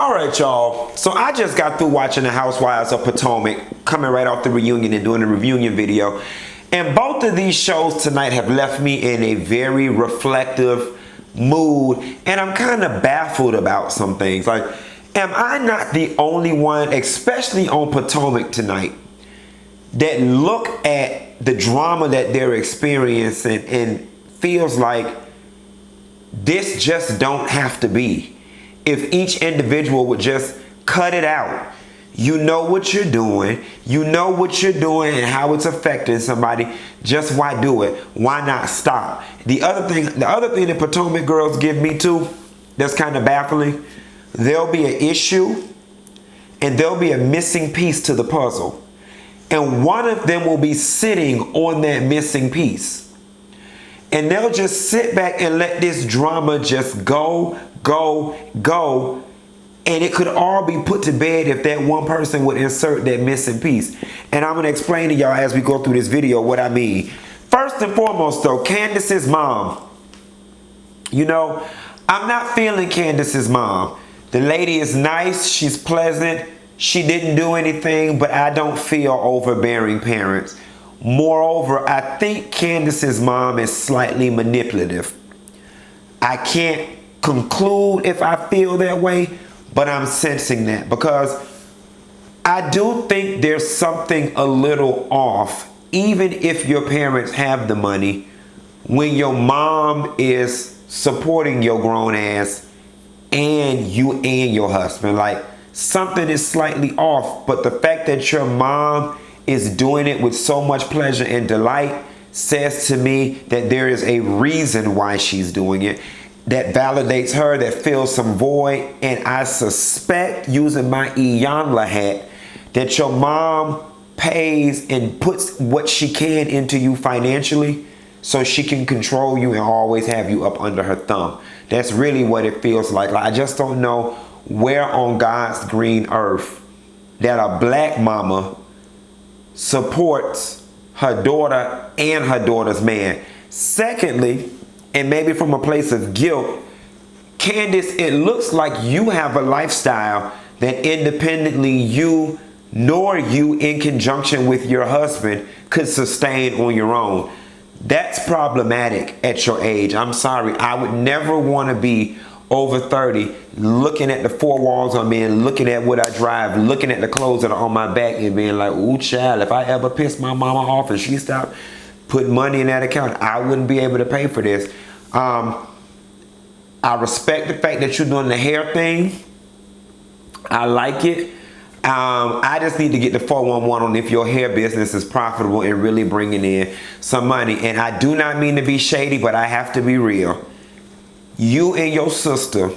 All right, y'all. So I just got through watching the Housewives of Potomac, coming right off the reunion and doing a reunion video. And both of these shows tonight have left me in a very reflective mood. And I'm kind of baffled about some things. Like, am I not the only one, especially on Potomac tonight, that look at the drama that they're experiencing and feels like this just don't have to be? If each individual would just cut it out. You know what you're doing. You know what you're doing and how it's affecting somebody. Just why do it? Why not stop? The other thing that Potomac girls give me too, that's kind of baffling. There'll be an issue and there'll be a missing piece to the puzzle. And one of them will be sitting on that missing piece. And they'll just sit back and let this drama just go, and it could all be put to bed if that one person would insert that missing piece. And I'm going to explain to y'all as we go through this video what I mean. First and foremost though, Candiace's mom. You know, I'm not feeling Candiace's mom. The lady is nice, she's pleasant, she didn't do anything, but I don't feel overbearing parents. Moreover, I think Candiace's mom is slightly manipulative. I can't conclude if I feel that way, but I'm sensing that because I do think there's something a little off, even if your parents have the money, when your mom is supporting your grown ass and you and your husband. Like, something is slightly off, but the fact that your mom is doing it with so much pleasure and delight says to me that there is a reason why she's doing it that validates her, that fills some void. And I suspect, using my Iyanla hat, that your mom pays and puts what she can into you financially so she can control you and always have you up under her thumb. That's really what it feels like. I just don't know where on God's green earth that a black mama supports her daughter and her daughter's man. Secondly, and maybe from a place of guilt, Candiace, it looks like you have a lifestyle that independently you nor you in conjunction with your husband could sustain on your own. That's problematic at your age. I'm sorry. I would never want to be over 30 looking at the four walls I'm in, looking at what I drive, looking at the clothes that are on my back and being like, ooh, child, if I ever piss my mama off and she stopped putting money in that account, I wouldn't be able to pay for this. I respect the fact that you're doing the hair thing. I like it. I just need to get the 411 on if your hair business is profitable and really bringing in some money. And I do not mean to be shady, but I have to be real. You and your sister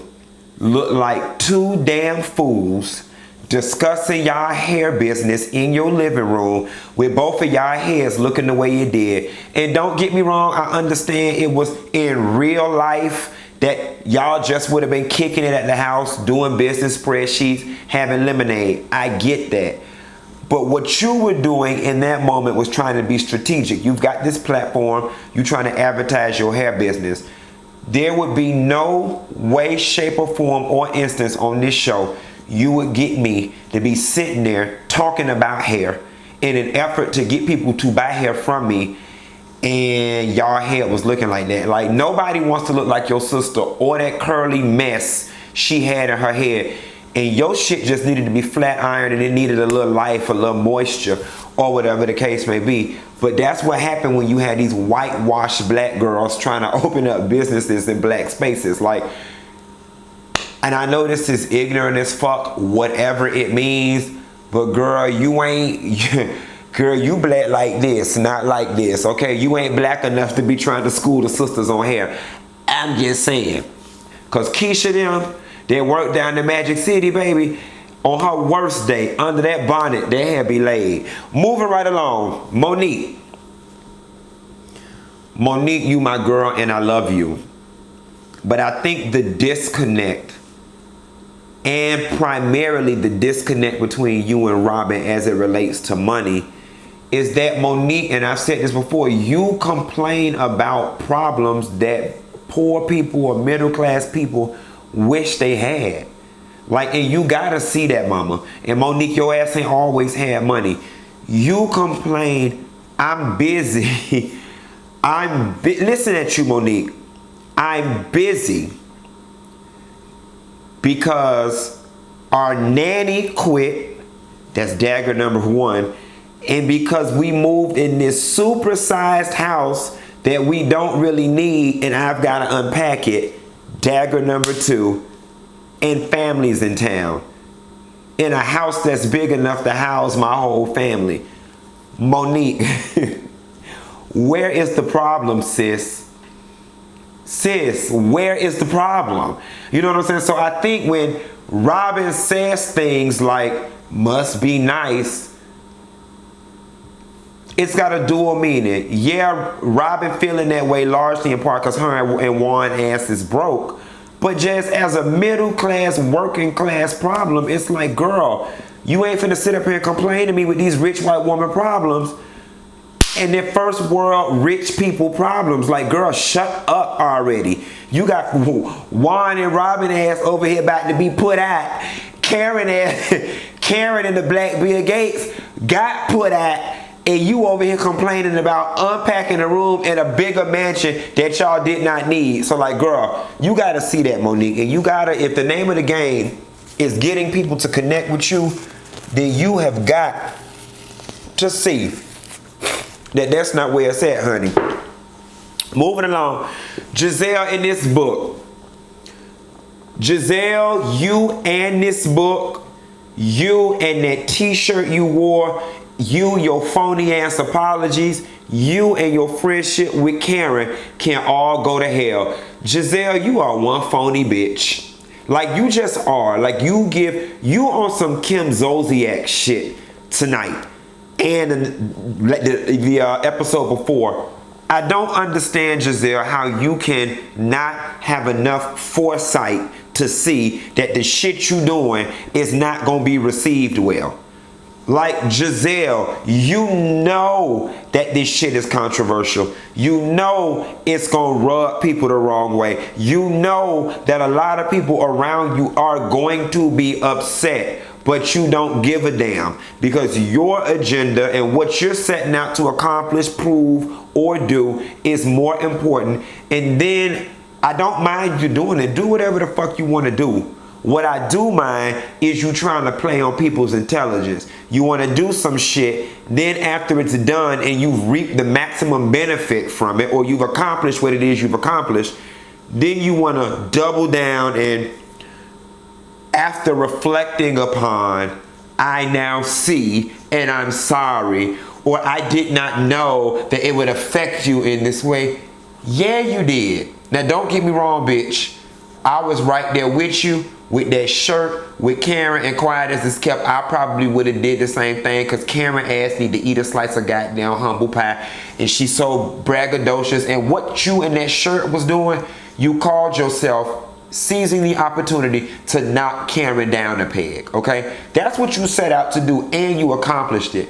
look like two damn fools discussing y'all hair business in your living room with both of y'all heads looking the way it did. And don't get me wrong, I understand it was in real life that y'all just would have been kicking it at the house, doing business spreadsheets, having lemonade. I get that. But what you were doing in that moment was trying to be strategic. You've got this platform, you're trying to advertise your hair business. There would be no way, shape, or form or instance on this show you would get me to be sitting there talking about hair in an effort to get people to buy hair from me, and y'all hair was looking like that. Like, nobody wants to look like your sister or that curly mess she had in her head. And your shit just needed to be flat ironed and it needed a little life, a little moisture, or whatever the case may be. But that's what happened when you had these whitewashed black girls trying to open up businesses in black spaces. Like, and I know this is ignorant as fuck, whatever it means, but girl, you ain't, girl, you black like this, not like this, okay? You ain't black enough to be trying to school the sisters on hair. I'm just saying. Because Keisha them, they work down in Magic City, baby. On her worst day, under that bonnet, their hair be laid. Moving right along, Monique. Monique, you my girl and I love you. But I think the disconnect, and primarily the disconnect between you and Robyn as it relates to money, is that Monique, and I've said this before, you complain about problems that poor people or middle class people wish they had. Like, and you gotta see that, mama. And Monique, your ass ain't always had money. You complain, I'm busy. Listen at you, Monique. I'm busy because our nanny quit. That's dagger number one. And because we moved in this supersized house that we don't really need, and I've got to unpack it. Dagger number two. And families in town. In a house that's big enough to house my whole family. Monique, where is the problem, sis? Sis, where is the problem? You know what I'm saying? So I think when Robyn says things like, must be nice, it's got a dual meaning. Yeah, Robyn feeling that way largely in part because her and Juan ass is broke. But just as a middle class, working class problem, it's like, girl, you ain't finna sit up here and complain to me with these rich white woman problems and their first world rich people problems. Like, girl, shut up already. You got Juan and Robyn ass over here about to be put out. Karen and the Black Bill Gates got put out. And you over here complaining about unpacking a room in a bigger mansion that y'all did not need. So like, girl, you gotta see that, Monique. And you gotta, if the name of the game is getting people to connect with you, then you have got to see that that's not where it's at, honey. Moving along. Gizelle in this book. Gizelle, you and this book, you and that t-shirt you wore, you, your phony ass apologies, you and your friendship with Karen can all go to hell. Gizelle, you are one phony bitch. Like, you just are. Like, you on some Kim Zolciak shit tonight. And the episode before. I don't understand, Gizelle, how you can not have enough foresight to see that the shit you doing is not going to be received well. Like, Gizelle, you know that this shit is controversial. You know it's gonna rub people the wrong way. You know that a lot of people around you are going to be upset, but you don't give a damn because your agenda and what you're setting out to accomplish, prove, or do is more important. And then I don't mind you doing it. Do whatever the fuck you want to do. What I do mind is you trying to play on people's intelligence. You want to do some shit, then after it's done and you've reaped the maximum benefit from it, or you've accomplished what it is you've accomplished, then you want to double down and, after reflecting upon, I now see and I'm sorry, or I did not know that it would affect you in this way. Yeah, you did. Now don't get me wrong, bitch. I was right there with you. With that shirt, with Karen, and quiet as it's kept, I probably would have did the same thing because Karen asked me to eat a slice of goddamn humble pie and she's so braggadocious. And what you and that shirt was doing, you called yourself seizing the opportunity to knock Karen down a peg, okay? That's what you set out to do and you accomplished it.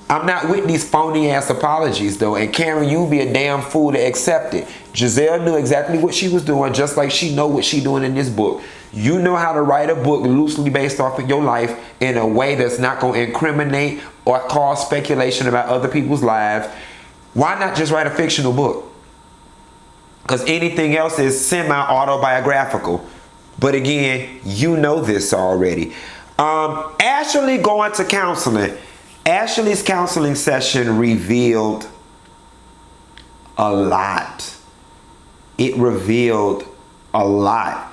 I'm not with these phony ass apologies though, and Karen, you be a damn fool to accept it. Gizelle knew exactly what she was doing, just like she know what she doing in this book. You know how to write a book loosely based off of your life in a way that's not going to incriminate or cause speculation about other people's lives. Why not just write a fictional book? Because anything else is semi-autobiographical. But again, you know this already. Ashley going to counseling. Ashley's counseling session revealed a lot. It revealed a lot.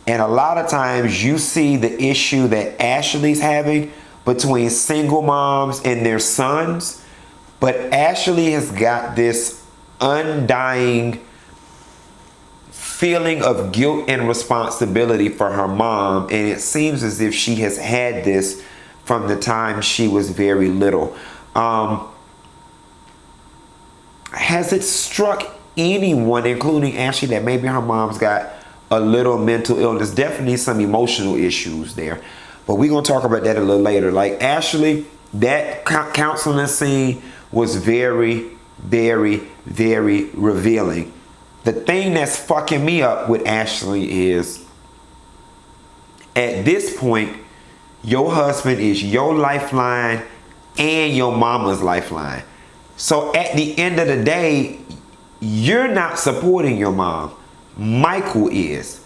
And a lot of times you see the issue that Ashley's having between single moms and their sons. But Ashley has got this undying feeling of guilt and responsibility for her mom. And it seems as if she has had this from the time she was very little. Has it struck anyone, including Ashley, that maybe her mom's got a little mental illness? Definitely some emotional issues there. But we're going to talk about that a little later. Like, Ashley, that counseling scene was very, very, very revealing. The thing that's fucking me up with Ashley is at this point, your husband is your lifeline and your mama's lifeline. So at the end of the day, you're not supporting your mom. Michael is.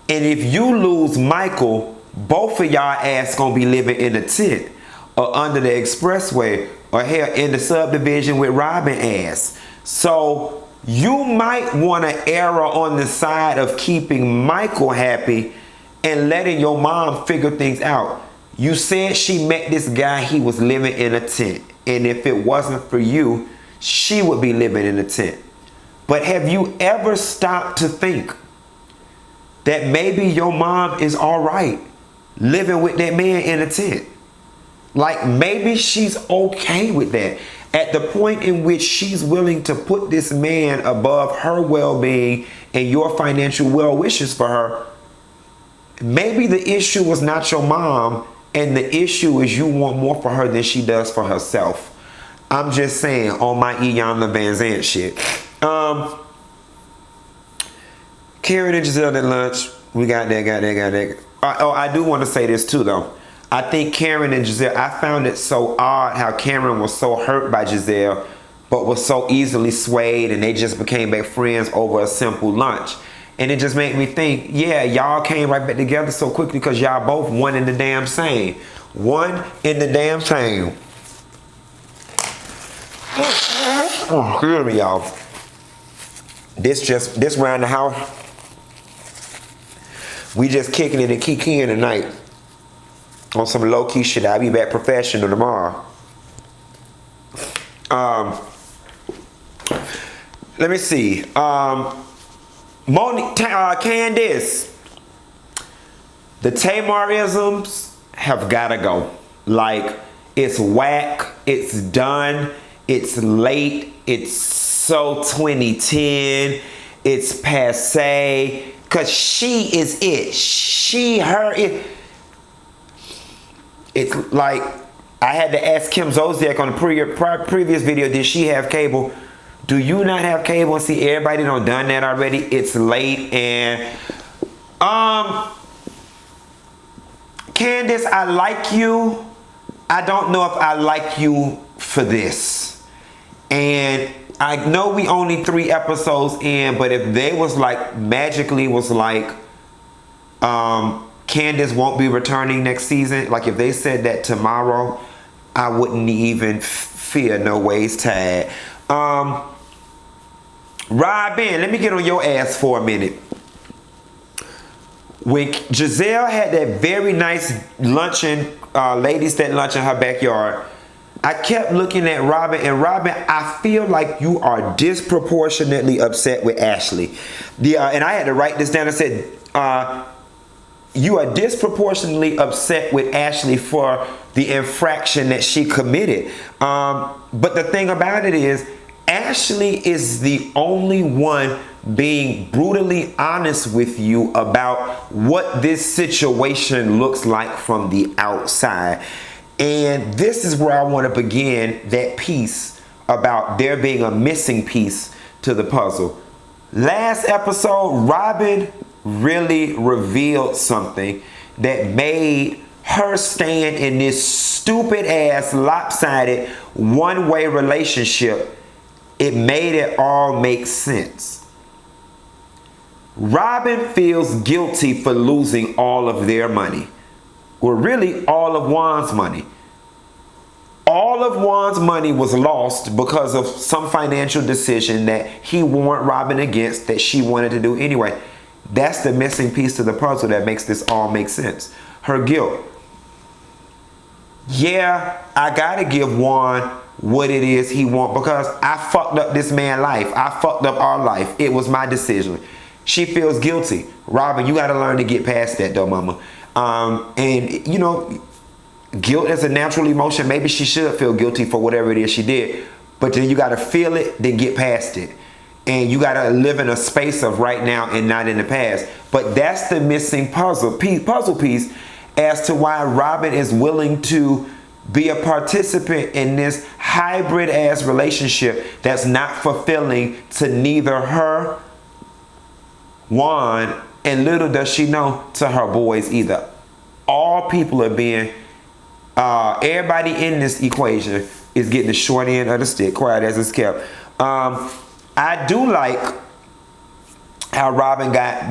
And if you lose Michael, both of y'all ass gonna be living in a tent or under the expressway or hell in the subdivision with Robyn ass. So you might want to err on the side of keeping Michael happy and letting your mom figure things out. You said she met this guy, he was living in a tent. And if it wasn't for you, she would be living in a tent. But have you ever stopped to think that maybe your mom is all right living with that man in a tent? Like maybe she's okay with that. At the point in which she's willing to put this man above her well-being and your financial well wishes for her, maybe the issue was not your mom and the issue is you want more for her than she does for herself. I'm just saying on my Iyanla Vanzant shit. Karen and Gizelle at lunch. We got that. Oh, I do want to say this too though. I think Karen and Gizelle, I found it so odd how Karen was so hurt by Gizelle, but was so easily swayed and they just became back friends over a simple lunch. And it just made me think, yeah, y'all came right back together so quickly because y'all both one in the damn same. One in the damn same. Oh, excuse me, y'all. This round the house, we just kicking it and kikiing tonight. On some low-key shit. I'll be back professional tomorrow. Let me see. Monique, Candiace. The Tamarisms have gotta go. Like, it's whack. It's done. It's late. It's so 2010. It's passe. Cause she is it. It. It's like, I had to ask Kim Zolciak on the previous video, did she have cable? Do you not have cable? And see, everybody done that already. It's late. And Candiace, I like you. I don't know if I like you for this. And I know we only 3 episodes in, but if they was like, magically was like, Candiace won't be returning next season. Like if they said that tomorrow, I wouldn't even fear no ways tag. Robyn, let me get on your ass for a minute. When Gizelle had that very nice luncheon, ladies that lunch in her backyard, I kept looking at Robyn, and Robyn, I feel like you are disproportionately upset with Ashley. And I had to write this down. I said, you are disproportionately upset with Ashley for the infraction that she committed. But the thing about it is, Ashley is the only one being brutally honest with you about what this situation looks like from the outside. And this is where I want to begin that piece about there being a missing piece to the puzzle. Last episode, Robyn really revealed something that made her stand in this stupid ass lopsided one-way relationship. It made it all make sense. Robyn feels guilty for losing all of their money. Well, really all of Juan's money. All of Juan's money was lost because of some financial decision that he warned Robyn against that she wanted to do anyway. That's the missing piece to the puzzle that makes this all make sense. Her guilt. Yeah, I gotta give Juan what it is he wants because I fucked up this man's life. I fucked up our life. It was my decision. She feels guilty. Robyn, you gotta learn to get past that though, mama. And you know, guilt is a natural emotion. Maybe she should feel guilty for whatever it is she did. But then you gotta feel it, then get past it. And you gotta live in a space of right now and not in the past. But that's the missing puzzle piece as to why Robyn is willing to be a participant in this hybrid ass relationship that's not fulfilling to neither her, Juan, and little does she know, to her boys either. all people are being, everybody in this equation is getting the short end of the stick, quiet as it's kept. I do like how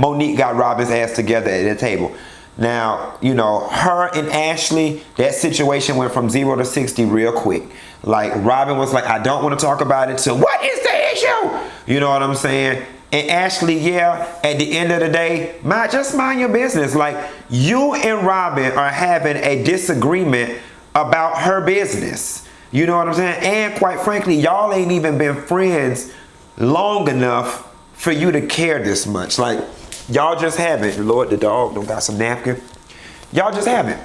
Monique got Robyn's ass together at the table. Now, you know, her and Ashley, that situation went from 0 to 60 real quick. Like, Robyn was like, I don't want to talk about it, so what is the issue? You know what I'm saying? And Ashley, yeah, at the end of the day, just mind your business. Like, you and Robyn are having a disagreement about her business. You know what I'm saying? And quite frankly, y'all ain't even been friends long enough for you to care this much. Like, y'all just haven't. Lord, the dog don't got some napkin. Y'all just haven't.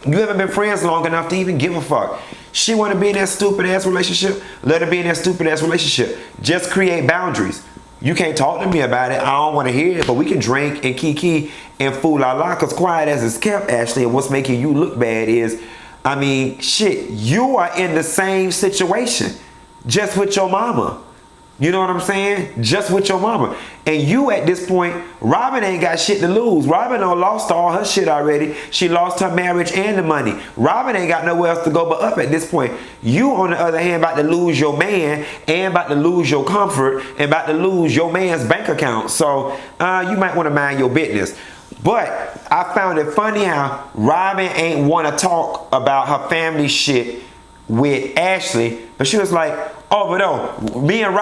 You haven't been friends long enough to even give a fuck. She want to be in that stupid ass relationship. Let her be in that stupid ass relationship. Just create boundaries. You can't talk to me about it. I don't want to hear it, but we can drink and kiki and fool la la. Cause quiet as it's kept, Ashley, and what's making you look bad is, I mean, shit, you are in the same situation, just with your mama. You know what I'm saying? Just with your mama. And you at this point, Robyn ain't got shit to lose. Robyn done lost all her shit already. She lost her marriage and the money. Robyn ain't got nowhere else to go but up at this point. You, on the other hand, about to lose your man and about to lose your comfort and about to lose your man's bank account. So you might want to mind your business. But I found it funny how Robyn ain't want to talk about her family shit with Ashley, but she was like, oh, but no, me and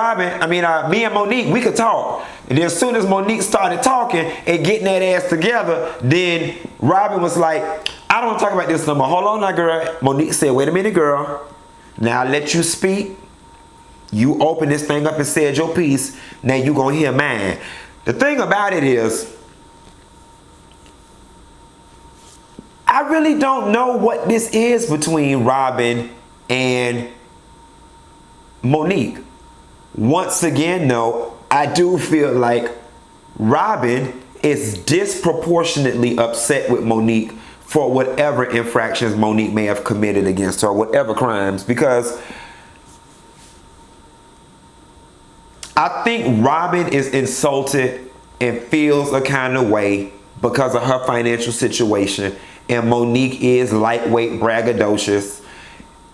Monique, we could talk. And then as soon as Monique started talking and getting that ass together, then Robyn was like, I don't talk about this no more. Hold on now, girl. Monique said, wait a minute, girl. Now I let you speak. You open this thing up and said your piece. Now you gonna hear mine. The thing about it is, I really don't know what this is between Robyn and Monique. Once again, though, I do feel like Robyn is disproportionately upset with Monique for whatever infractions Monique may have committed against her, whatever crimes, because I think Robyn is insulted and feels a kind of way because of her financial situation, and Monique is lightweight braggadocious,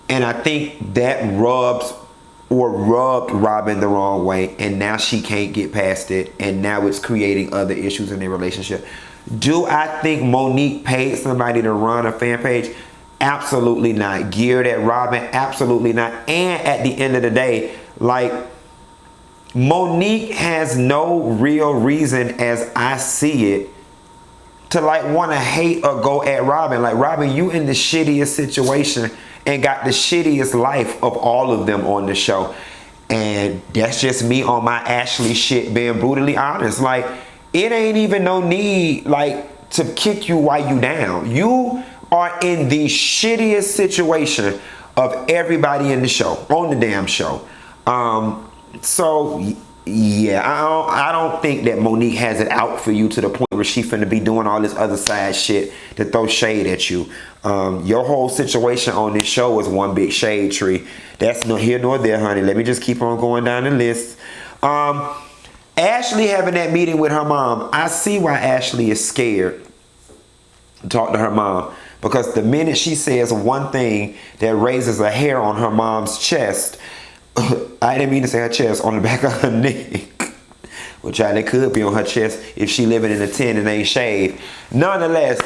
and I think that rubbed Robyn the wrong way, and now she can't get past it, and now it's creating other issues in their relationship. Do I think Monique paid somebody to run a fan page? Absolutely not. Geared at Robyn? Absolutely not. And at the end of the day, like, Monique has no real reason, as I see it, to like want to hate or go at Robyn. Like, Robyn, you in the shittiest situation and got the shittiest life of all of them on the show. And that's just me on my Ashley shit, being brutally honest. Like, it ain't even no need, like, to kick you while you down. You are in the shittiest situation of everybody in the show, on the damn show. So yeah, I don't think that Monique has it out for you to the point where she finna be doing all this other side shit to throw shade at you. Your whole situation on this show is one big shade tree. That's no here nor there, honey. Let me just keep on going down the list. Ashley having that meeting with her mom. I see why Ashley is scared to talk to her mom, because the minute she says one thing that raises a hair on her mom's chest, I didn't mean to say her chest, on the back of her neck, which it could be on her chest if she living in a tent and ain't shaved. Nonetheless,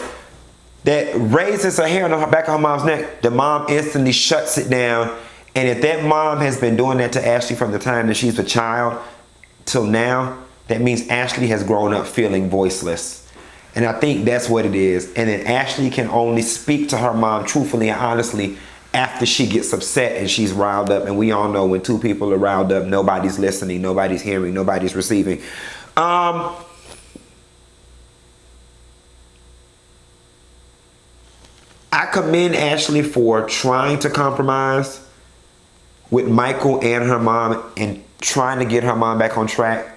that raises a hair on the back of her mom's neck, the mom instantly shuts it down. And if that mom has been doing that to Ashley from the time that she's a child till now, that means Ashley has grown up feeling voiceless. And I think that's what it is. And then Ashley can only speak to her mom truthfully and honestly after she gets upset and she's riled up. And we all know when two people are riled up, nobody's listening, nobody's hearing, nobody's receiving. I commend Ashley for trying to compromise with Michael and her mom and trying to get her mom back on track.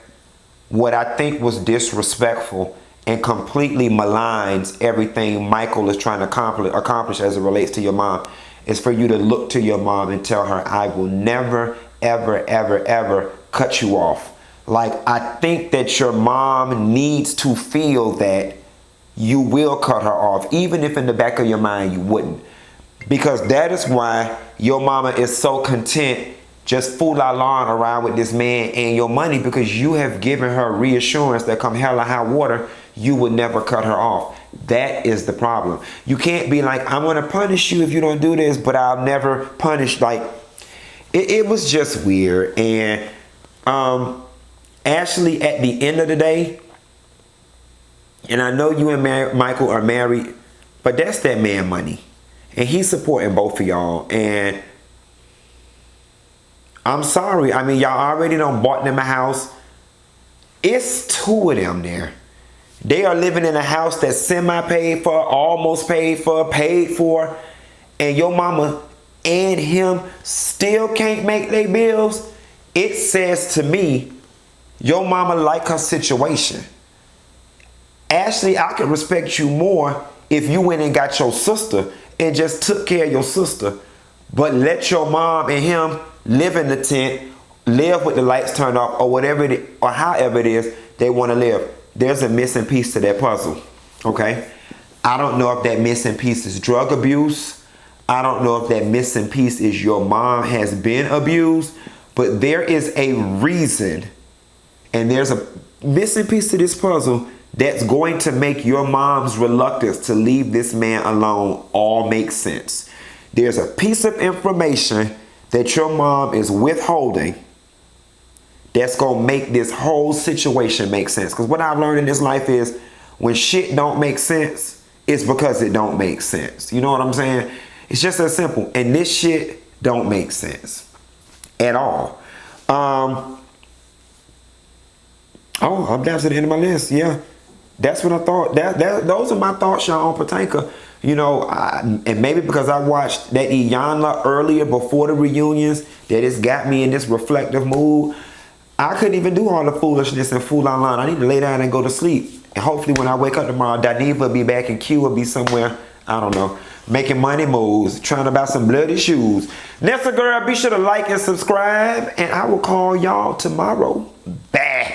What I think was disrespectful and completely maligns everything Michael is trying to accomplish as it relates to your mom is for you to look to your mom and tell her, I will never, ever, ever, ever cut you off. Like, I think that your mom needs to feel that you will cut her off, even if in the back of your mind you wouldn't. Because that is why your mama is so content just fool-la-la around with this man and your money, because you have given her reassurance that come hell or high water, you would never cut her off. That is the problem. You can't be like, I'm going to punish you if you don't do this, but I'll never punish. Like, it was just weird. And Ashley, at the end of the day, and I know you and Michael are married, but that's that man money. And he's supporting both of y'all. And I'm sorry. I mean, y'all already done bought them a house. It's two of them there. They are living in a house that's semi-paid for, almost paid for. And your mama and him still can't make their bills. It says to me, your mama like her situation. Ashley, I could respect you more if you went and got your sister and just took care of your sister. But let your mom and him live in the tent, live with the lights turned off, or whatever it is, or however it is they want to live. There's a missing piece to that puzzle, okay? I don't know if that missing piece is drug abuse. I don't know if that missing piece is your mom has been abused. But there is a reason, and there's a missing piece to this puzzle that's going to make your mom's reluctance to leave this man alone all make sense. There's a piece of information that your mom is withholding that's going to make this whole situation make sense. Because what I've learned in this life is when shit don't make sense, it's because it don't make sense. You know what I'm saying? It's just as simple. And this shit don't make sense at all. Oh, I'm down to the end of my list. Yeah, that's what I thought. Those are my thoughts, y'all, on Potomac. You know, and maybe because I watched that Iyanla earlier before the reunions, that it's got me in this reflective mood. I couldn't even do all the foolishness and fool online. I need to lay down and go to sleep. And hopefully when I wake up tomorrow, Daniva will be back and Q will be somewhere, I don't know, making money moves, trying to buy some bloody shoes. Nessa girl, be sure to like and subscribe. And I will call y'all tomorrow. Bye.